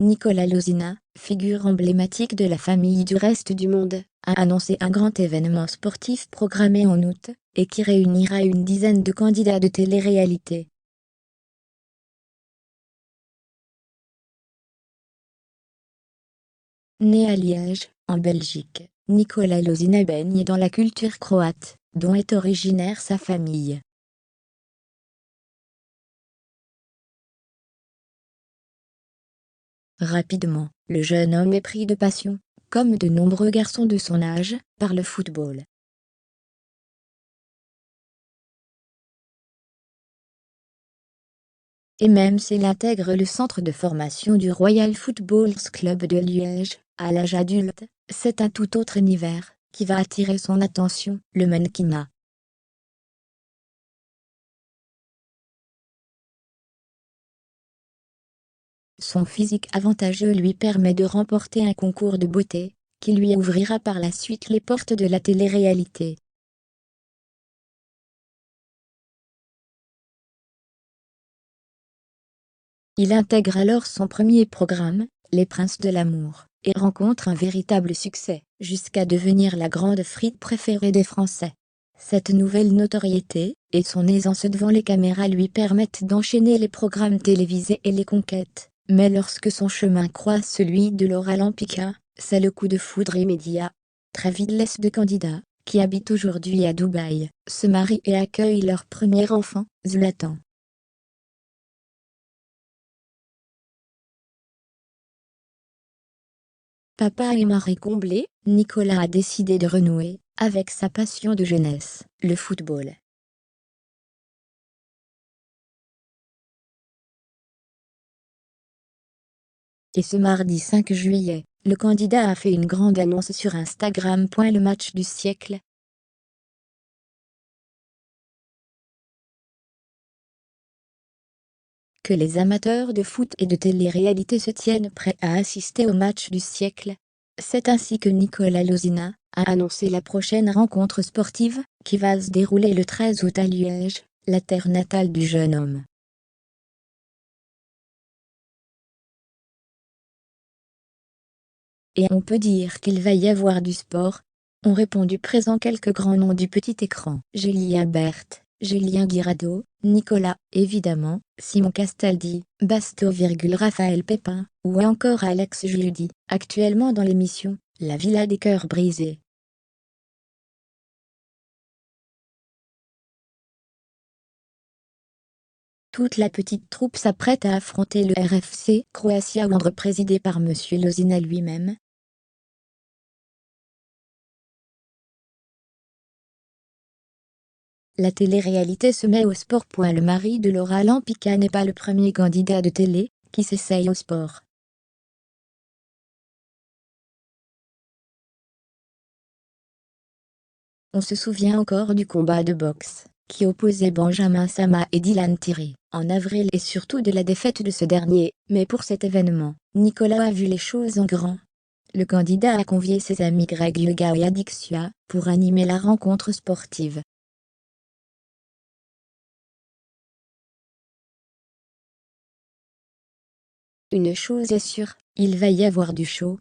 Nicolas Lozina, figure emblématique de la famille du reste du monde, a annoncé un grand événement sportif programmé en août, et qui réunira une dizaine de candidats de télé-réalité. Né à Liège, en Belgique, Nicolas Lozina baigne dans la culture croate, dont est originaire sa famille. Rapidement, le jeune homme est pris de passion, comme de nombreux garçons de son âge, par le football. Et même s'il intègre le centre de formation du Royal Football Club de Liège, à l'âge adulte, c'est un tout autre univers qui va attirer son attention, le mannequinat. Son physique avantageux lui permet de remporter un concours de beauté, qui lui ouvrira par la suite les portes de la télé-réalité. Il intègre alors son premier programme, Les Princes de l'amour, et rencontre un véritable succès, jusqu'à devenir la grande frite préférée des Français. Cette nouvelle notoriété, et son aisance devant les caméras lui permettent d'enchaîner les programmes télévisés et les conquêtes, mais lorsque son chemin croise celui de Laura Lampica, c'est le coup de foudre immédiat. Très vite les deux candidats, qui habitent aujourd'hui à Dubaï, se marient et accueillent leur premier enfant, Zlatan. Papa et mari comblés, Nicolas a décidé de renouer avec sa passion de jeunesse, le football. Et ce mardi 5 juillet, le candidat a fait une grande annonce sur Instagram. Le match du siècle. Que les amateurs de foot et de télé-réalité se tiennent prêts à assister au match du siècle. C'est ainsi que Nicolas Lozina a annoncé la prochaine rencontre sportive, qui va se dérouler le 13 août à Liège, la terre natale du jeune homme. Et on peut dire qu'il va y avoir du sport, ont répondu présent quelques grands noms du petit écran. Julien Berthe, Julien Guirado, Nicolas, évidemment, Simon Castaldi, Basto, Raphaël Pépin, ou encore Alex Judy, actuellement dans l'émission La Villa des Cœurs Brisés. Toute la petite troupe s'apprête à affronter le RFC Croatia Wondre présidé par Monsieur Lozina lui-même. La télé-réalité se met au sport. Le mari de Laura Lampica n'est pas le premier candidat de télé qui s'essaye au sport. On se souvient encore du combat de boxe qui opposait Benjamin Sama et Dylan Thierry en avril, et surtout de la défaite de ce dernier. Mais pour cet événement, Nicolas a vu les choses en grand. Le candidat a convié ses amis Greg Yoga et Adixia pour animer la rencontre sportive. Une chose est sûre, il va y avoir du show,